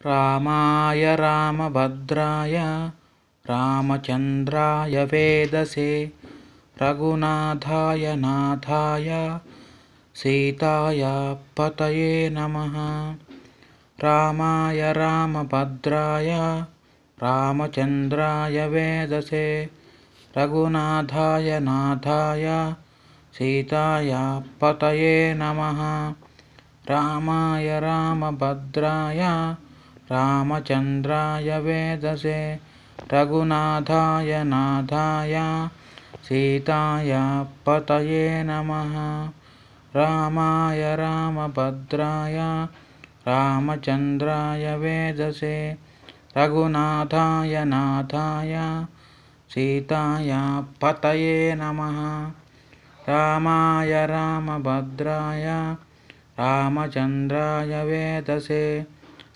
रामाय रामभद्राय रामचन्द्राय वेदसे रघुनाथाय नाथाय सीताय पतये नमः। रामाय रामभद्राय रामचन्द्राय वेदसे रघुनाथाय नाथाय सीताय पतये नमः। रामाय रामभद्राय रामचन्द्राय वेदसे रघुनाथाय नाथाय सीताय पतये नमः। रामाय रामभद्राय रामचन्द्राय वेदसे रघुनाथाय नाथाय सीताय पतये नमः। रामाय रामभद्राय रामचन्द्राय वेदसे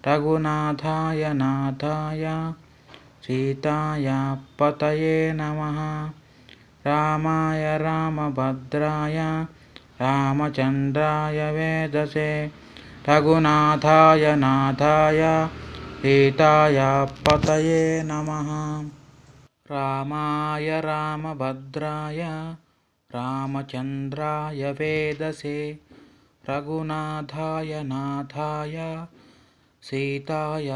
रघुनाथाय नाथाय सीताय पतये नमः। रामाय रामभद्राय रामचन्द्राय वेदसे रघुनाथाय नाथाय सीताय पतये नमः। रामाय रामभद्राय रामचन्द्राय वेदसे रघुनाथाय नाथाय सीताय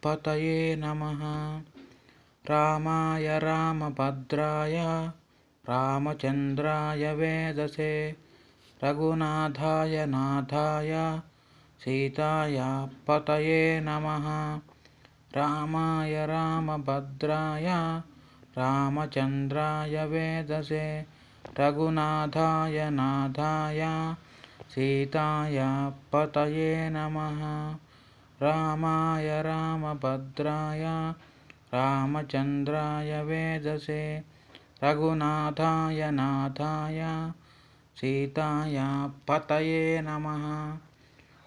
पतये नमः। रामाय रामभद्राय रामचन्द्राय वेदसे रघुनाथाय नाथाय सीताय पतये नमः। रामाय रामभद्राय रामचन्द्राय वेदसे रघुनाथाय नाथाय सीताय पतये नमः। रामाय रामभद्राय रामचन्द्राय वेदसे रघुनाथाय नाथाय सीताय पतये नमः।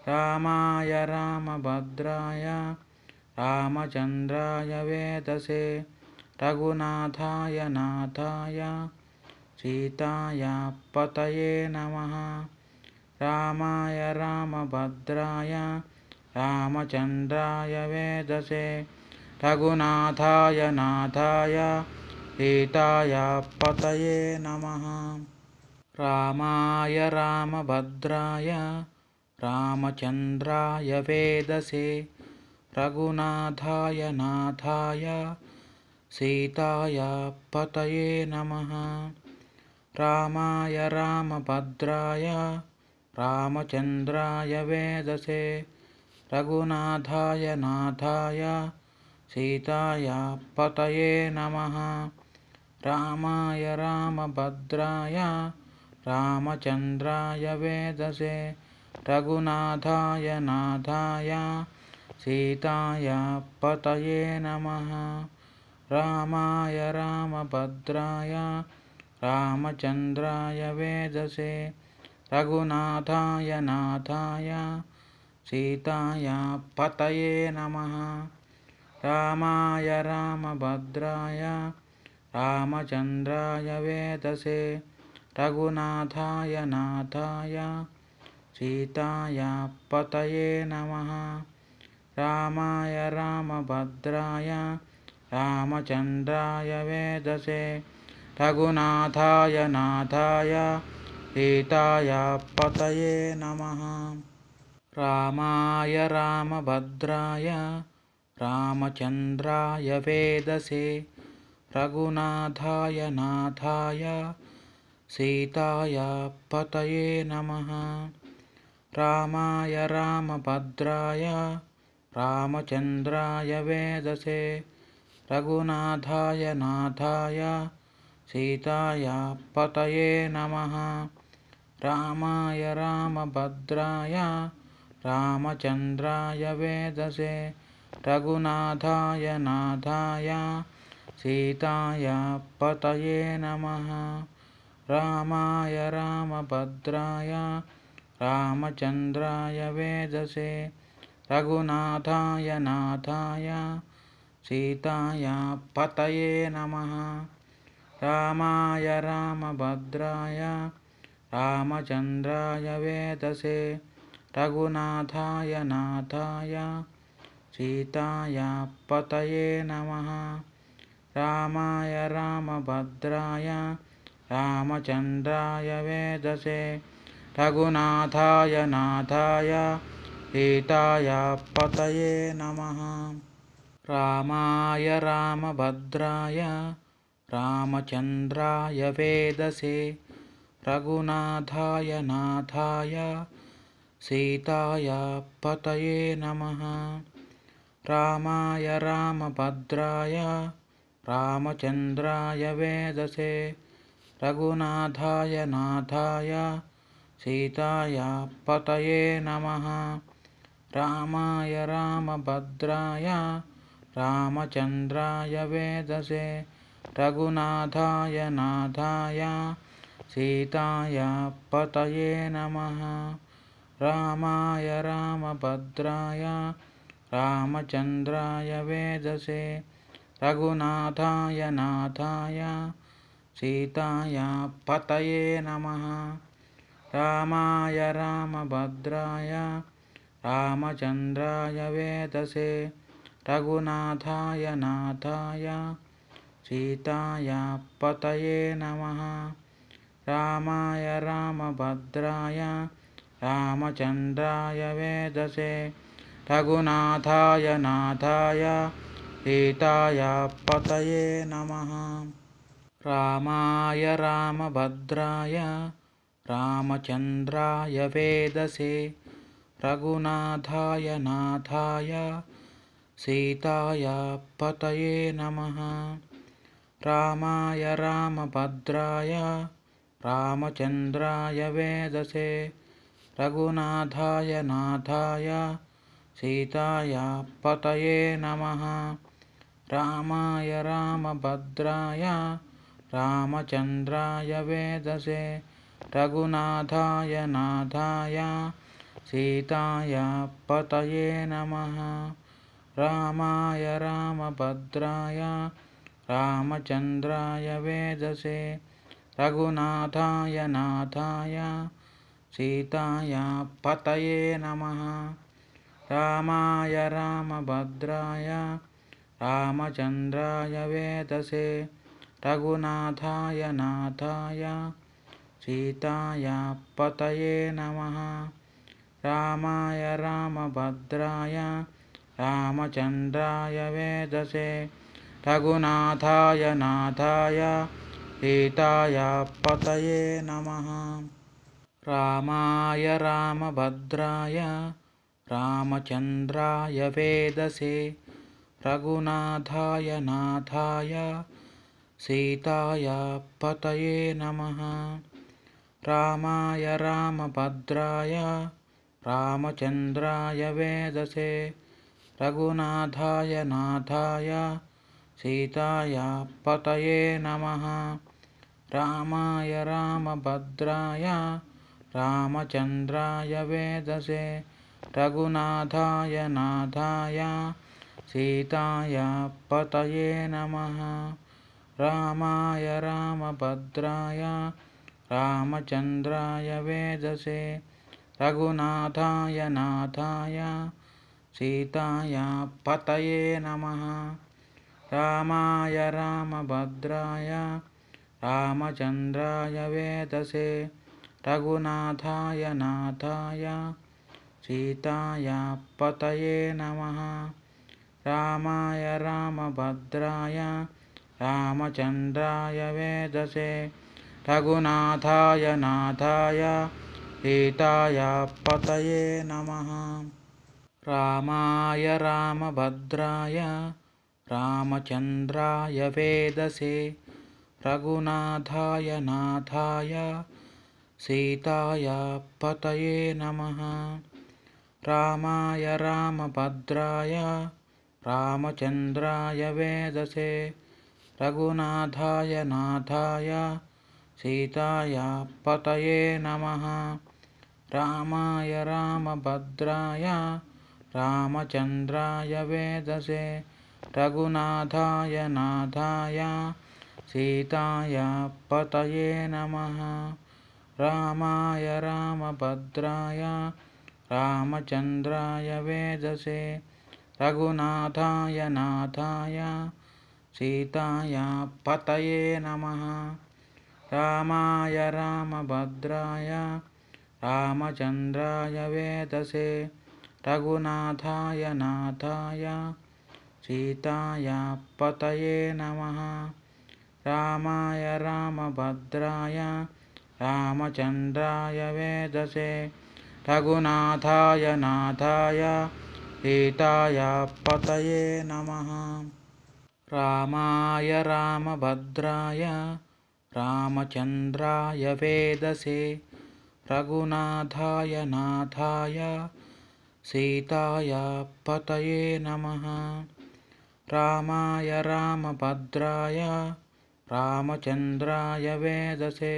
रामाय रामभद्राय रामचन्द्राय वेदसे रघुनाथाय नाथाय सीताय पतये नमः। रामाय रामभद्राय रामचन्द्राय वेदसे रघुनाथाय नाथाय सीताय पतये नमः। रामाय रामभद्राय रामचन्द्राय वेदसे रघुनाथाय नाथाय सीताय पतये नमः। रामाय रामभद्राय रामचन्द्राय वेदसे रघुनाथाय नाथाय सीताय पतये नमः। रामाय रामभद्राय रामचन्द्राय वेदसे रघुनाथाय नाथाय सीताय पतये नमः। रामाय रामभद्राय रामचन्द्राय वेदसे रघुनाथाय नाथाय सीताय पतये नमः। रामाय रामभद्राय रामचन्द्राय वेदसे रघुनाथाय नाथाय सीताय पतये नमः। रामाय रामभद्राय रामचन्द्राय वेदसे रघुनाथाय नाथाय सीताय पतये नमः। रामाय रामभद्राय रामचन्द्राय वेदसे रघुनाथाय नाथाय सीताय पतये नमः। रामाय रामभद्राय रामचन्द्राय वेदसे रघुनाथाय नाथाय सीताय पतये नमः। रामाय रामभद्राय रामचन्द्राय वेदसे रघुनाथाय नाथाय सीताय पतये नमः। रामाय रामभद्राय रामचन्द्राय वेदसे रघुनाथाय नाथाय सीताय पतये नमः। रामाय रामभद्राय रामचन्द्राय वेदसे रघुनाथाय नाथाय सीताया पतये नमः। रामाय रामभद्राय रामचन्द्राय वेदसे रघुनाथाय नाथाय सीताय पतये नमः। रामाय रामभद्राय रामचन्द्राय वेदसे रघुनाथाय नाथाय सीताय पतये नमः। रामाय रामभद्राय रामचन्द्राय वेदसे रघुनाथाय नाथाय सीताय पतये नमः। रामाय रामभद्राय रामचन्द्राय वेदसे रघुनाथाय नाथाय सीताय पतये नमः। रामाय रामभद्राय रामचन्द्राय वेदसे रघुनाथाय नाथाय सीताय पतये नमः। रामाय रामभद्राय रामचन्द्राय वेदसे रघुनाथाय नाथाय सीताय पतये नमः। रामाय रामभद्राय रामचन्द्राय वेदसे रघुनाथाय नाथाय सीताय पतये नमः। रामाय रामभद्राय रामचन्द्राय वेदसे रघुनाथाय नाथाय सीताय पतये नमः। रामाय रामभद्राय रामचन्द्राय वेदसे रघुनाथाय नाथाय सीताय पतये नमः। रामाय रामभद्राय रामचन्द्राय वेदसे रघुनाथाय नाथाय सीताय पतये नमः। रामाय रामभद्राय रामचन्द्राय वेदसे रघुनाथाय नाथाय सीताय पतये नमः। रामाय रामभद्राय रामचन्द्राय वेदसे रघुनाथाय नाथाय सीताय पतये नमः। रामाय रामभद्राय रामचन्द्राय वेदसे रघुनाथाय नाथाय सीताय पतये नमः। रामाय रामभद्राय रामचन्द्राय वेदसे रघुनाथाय नाथाय सीताय पतये नमः। रामाय रामभद्राय रामचन्द्राय वेदसे रघुनाथाय नाथाय सीताय पतये नमः। रामाय रामभद्राय रामचन्द्राय वेदसे रघुनाथाय नाथाय सीताय पतये नमः। रामाय रामभद्राय रामचन्द्राय वेदसे रघुनाथाय नाथाय सीताय पतये नमः। रामाय रामभद्राय रामचन्द्राय वेदसे रघुनाथाय नाथाय सीताय पतये नमः। रामाय रामभद्राय रामचन्द्राय वेदसे रघुनाथाय नाथाय सीताय पतये नमः। रामाय रामभद्राय रामचन्द्राय वेदसे रघुनाथाय नाथाय सीताय पतये नमः। रामाय रामभद्राय रामचन्द्राय वेदसे रघुनाथाय नाथाय सीताय पतये नमः। रामाय रामभद्राय रामचन्द्राय वेदसे रघुनाथाय नाथाय सीताय पतये नमः। रामाय रामभद्राय रामचन्द्राय वेदसे रघुनाथाय नाथाय सीताय पतये नमः। रामाय रामभद्राय रामचन्द्राय वेदसे रघुनाथाय नाथाय सीताय पतये नमः। रामाय रामभद्राय रामचन्द्राय वेदसे रघुनाथाय नाथाय सीताय पतये नमः। रामाय रामभद्राय रामचन्द्राय वेदसे रघुनाथाय नाथाय सीताय पतये नमः। रामाय रामभद्राय रामचन्द्राय वेदसे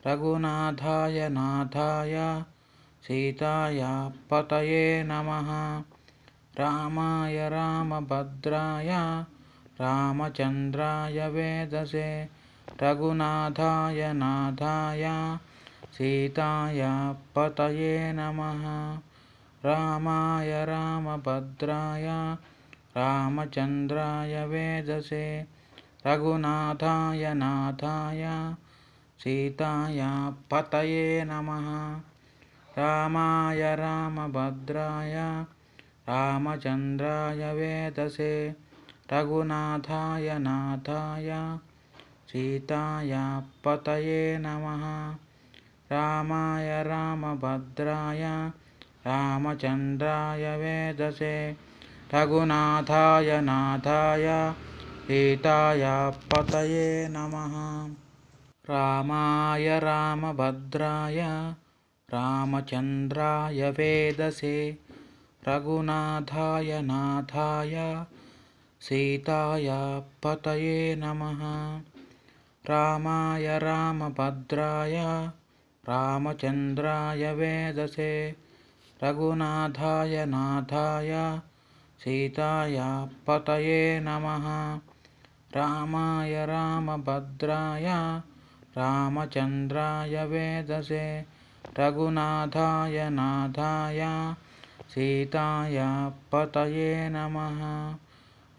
रघुनाथाय नाथाय सीताय पतये नमः। रामाय रामभद्राय रामचन्द्राय वेदसे रघुनाथाय नाथाय सीताय पतये नमः। रामाय रामभद्राय रामचन्द्राय वेदसे रघुनाथाय नाथाय सीताय पतये नमः। रामाय रामभद्राय रामचन्द्राय वेदसे रघुनाथाय नाथाय सीताय पतये नमः। रामाय रामभद्राय रामचन्द्राय वेदसे रघुनाथाय नाथाय सीताय पतये नमः। रामाय रामभद्राय रामचन्द्राय वेदसे रघुनाथाय नाथाय सीताय पतये नमः। रामाय रामभद्राय रामचन्द्राय वेदसे रघुनाथाय नाथाय सीताय पतये नमः। रामाय रामभद्राय रामचन्द्राय वेदसे रघुनाथाय नाथाय सीताय पतये नमः।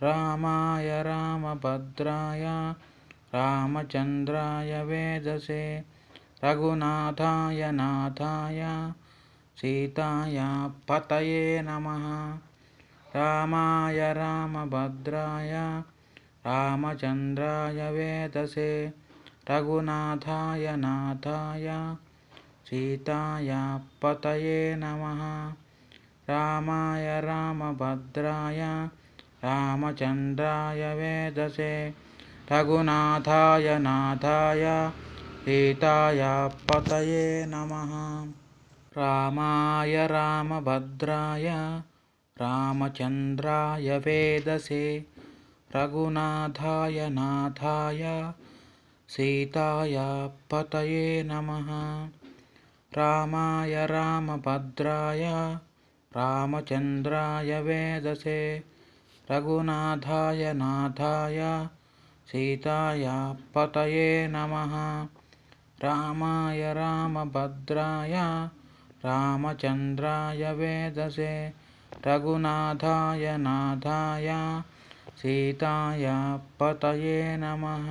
रामाय रामभद्राय रामचन्द्राय वेदसे रघुनाथाय नाथाय सीताय पतये नमः। रामाय रामभद्राय रामचन्द्राय वेदसे रघुनाथाय नाथाय सीताय पतये नमः। रामाय रामभद्राय रामचन्द्राय वेदसे रघुनाथाय नाथाय सीताय पतये नमः। रामाय रामभद्राय रामचन्द्राय वेदसे रघुनाथाय नाथाय सीताय पतये नमः। रामाय रामभद्राय रामचन्द्राय वेदसे रघुनाथाय नाथाय सीताय पतये नमः। रामाय रामभद्राय रामचन्द्राय वेदसे रघुनाथाय नाथाय सीताय पतये नमः।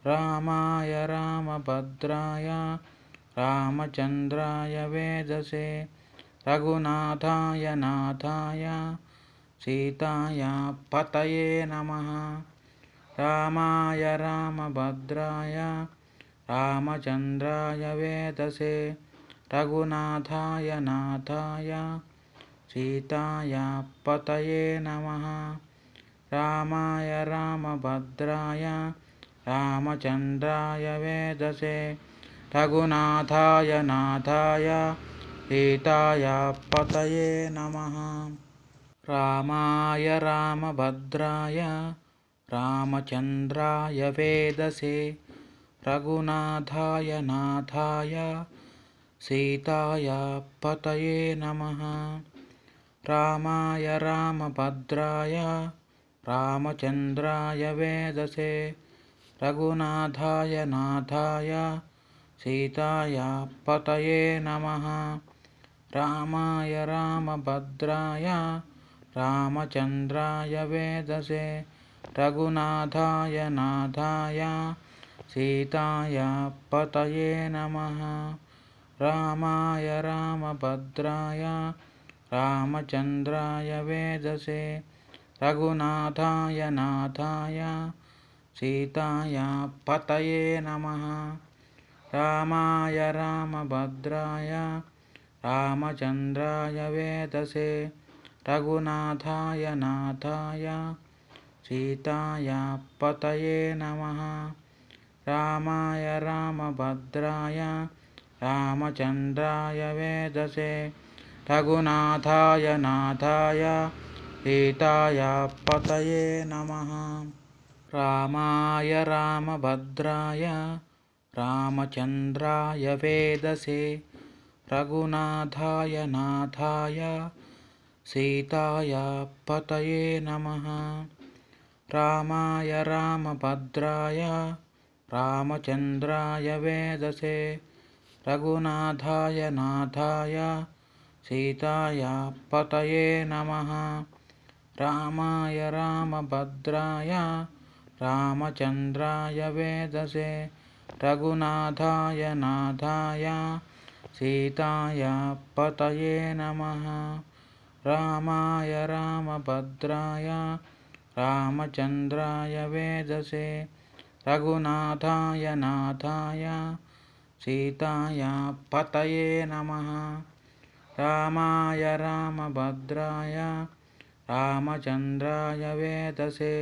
रामाय रामभद्राय रामचन्द्राय वेदसे रघुनाथाय नाथाय सीताय पतये नमः। रामाय रामभद्राय रामचन्द्राय वेदसे रघुनाथाय नाथाय सीताय पतये नमः। रामाय रामभद्राय रामचन्द्राय वेदसे रघुनाथाय नाथाय सीताय पतये नमः। रामाय रामभद्राय रामचन्द्राय वेदसे रघुनाथाय नाथाय सीताय पतये नमः। रामाय रामभद्राय रामचन्द्राय वेदसे रघुनाथाय नाथाय सीताय पतये नमः। रामाय रामभद्राय रामचन्द्राय वेदसे रघुनाथाय नाथाय सीताय पतये नमः। रामाय रामभद्राय रामचन्द्राय वेदसे रघुनाथाय नाथाय सीताय पतये नमः। रामाय रामभद्राय रामचन्द्राय वेदसे रघुनाथाय नाथाय सीताय पतये नमः। रामाय रामभद्राय रामचन्द्राय वेदसे रघुनाथाय नाथाय सीताय पतये नमः। रामाय रामभद्राय रामचन्द्राय वेदसे रघुनाथाय नाथाय सीताय पतये नमः। रामाय रामभद्राय रामचन्द्राय वेदसे रघुनाथाय नाथाय सीताय पतये नमः। रामाय रामभद्राय रामचन्द्राय वेदसे रघुनाथाय नाथाय सीताय पतये नमः। रामाय रामभद्राय रामचन्द्राय वेदसे रघुनाथाय नाथाय सीताय पतये नमः। रामाय रामभद्राय रामचन्द्राय वेदसे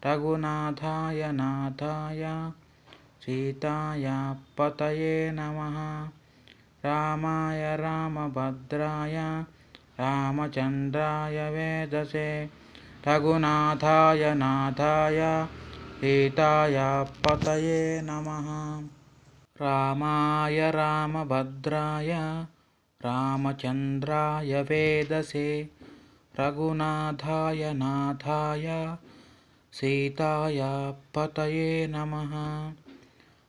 रघुनाथाय नाथाय सीताय पतये नमः। रामाय रामभद्राय रामचन्द्राय वेदसे रघुनाथाय नाथाय सीताय पतये नमः। रामाय रामभद्राय रामचन्द्राय वेदसे रघुनाथाय नाथाय सीताय पतये नमः।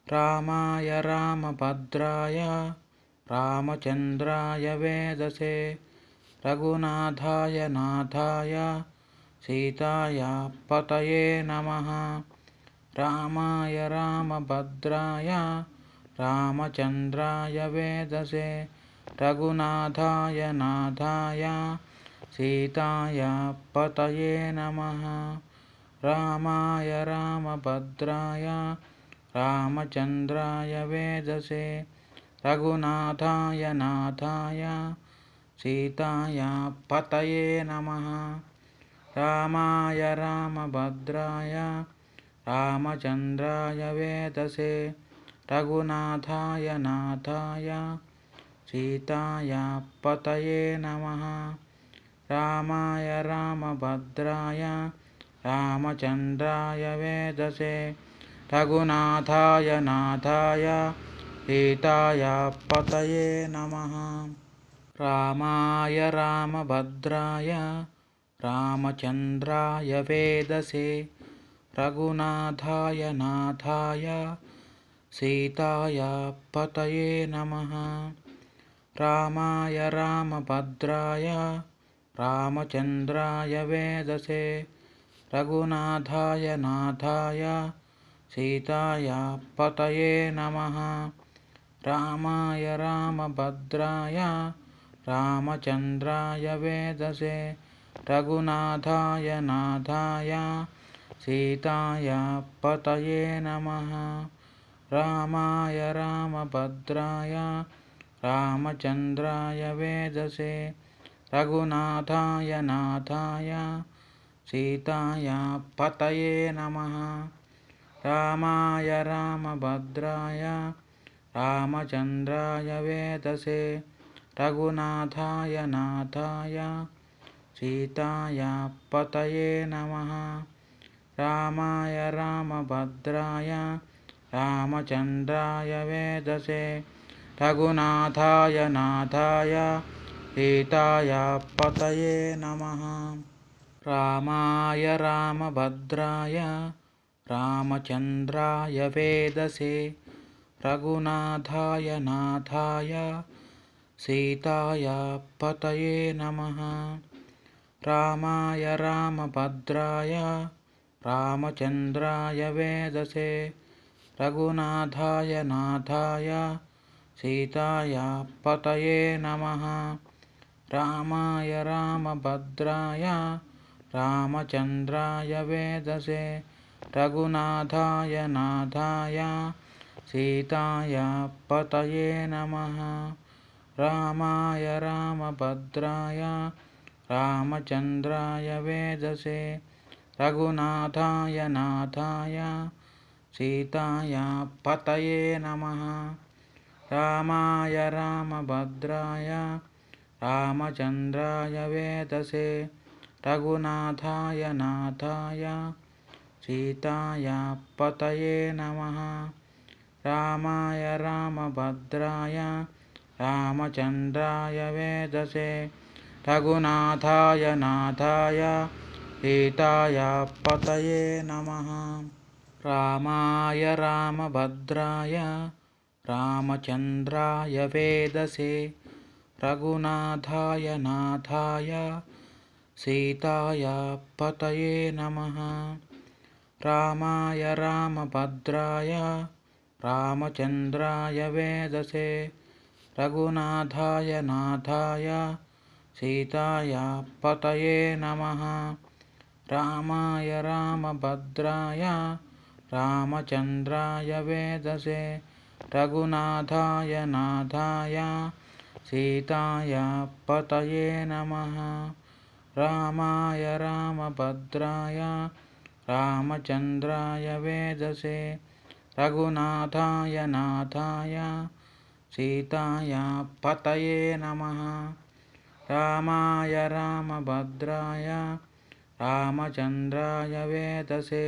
रामाय रामभद्राय रामचन्द्राय वेदसे रघुनाथाय नाथाय सीताय पतये नमः। रामाय रामभद्राय रामचन्द्राय वेदसे रघुनाथाय नाथाय सीताय पतये नमः। रामाय रामभद्राय रामचन्द्राय वेदसे रघुनाथाय नाथाय सीताय पतये नमः। रामाय रामभद्राय रामचन्द्राय वेदसे रघुनाथाय नाथाय सीताय पतये नमः। रामाय रामभद्राय रामचन्द्राय वेदसे रघुनाथाय नाथाय सीताय पतये नमः। रामाय रामभद्राय रामचन्द्राय वेदसे रघुनाथाय नाथाय सीताय पतये नमः। रामाय रामभद्राय रामचन्द्राय वेदसे रघुनाथाय नाथाय सीताय पतये नमः। रामाय रामभद्राय रामचन्द्राय वेदसे रघुनाथाय नाथाय सीताय पतये नमः। रामाय रामभद्राय रामचन्द्राय वेदसे रघुनाथाय नाथाय सीताय पतये नमः। रामाय रामभद्राय रामचन्द्राय वेदसे रघुनाथाय नाथाय सीताय पतये नमः। रामाय रामभद्राय रामचन्द्राय वेदसे रघुनाथाय नाथाय सीताय पतये नमः। रामाय रामभद्राय रामचन्द्राय वेदसे रघुनाथाय नाथाय सीताय पतये नमः। रामाय रामभद्राय रामचन्द्राय वेदसे रघुनाथाय नाथाय सीताय पतये नमः। रामाय रामभद्राय रामचन्द्राय वेदसे रघुनाथाय नाथाय सीताय पतये नमः। रामाय रामभद्राय रामचन्द्राय वेदसे रघुनाथाय नाथाय सीताय पतये नमः। रामाय रामभद्राय रामचन्द्राय वेदसे रघुनाथाय नाथाय सीताय पतये नमः। रामाय रामभद्राय रामचन्द्राय वेदसे रघुनाथाय नाथाय सीताय पतये नमः। रामाय रामभद्राय रामचन्द्राय वेदसे रघुनाथाय नाथाय सीताय पतये नमः। रामाय रामभद्राय रामचन्द्राय वेदसे रघुनाथाय नाथाय सीताय पतये नमः। रामाय रामभद्राय रामचन्द्राय वेदसे रघुनाथाय नाथाय सीताय पतये नमः। रामाय रामभद्राय रामचन्द्राय वेदसे रघुनाथाय नाथाय सीताय पतये नमः। रामाय रामभद्राय रामचन्द्राय वेदसे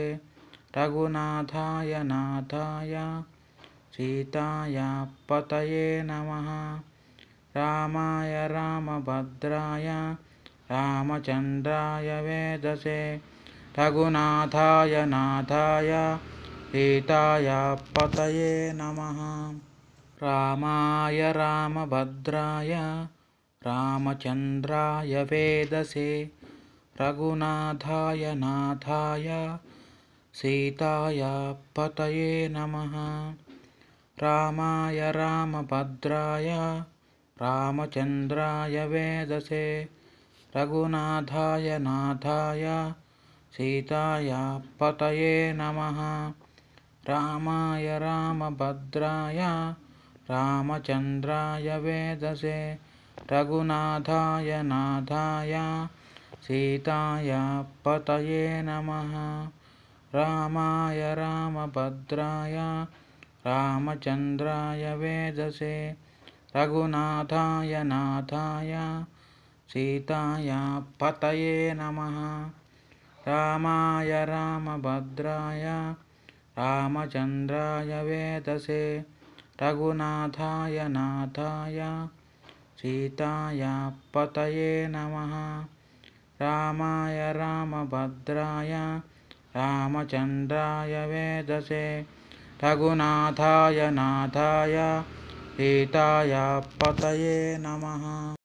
रघुनाथाय नाथाय सीताय पतये नमः। रामाय रामभद्राय रामचन्द्राय वेदसे रघुनाथाय नाथाय सीताय पतये नमः। रामाय रामभद्राय रामचन्द्राय वेदसे रघुनाथाय नाथाय सीताय पतये नमः। रामाय रामभद्राय रामचन्द्राय वेदसे रघुनाथाय नाथाय सीताय पतये नमः। रामाय रामभद्राय रामचन्द्राय वेदसे रघुनाथाय नाथाय सीताय पतये नमः। रामाय रामभद्राय रामचन्द्राय वेदसे रघुनाथाय नाथाय सीताय पतये नमः। रामाय रामभद्राय रामचन्द्राय वेदसे रघुनाथाय नाथाय सीताय पतये नमः। रामाय रामभद्राय रामचन्द्राय वेदसे रघुनाथाय नाथाय सीताय पतये नमः।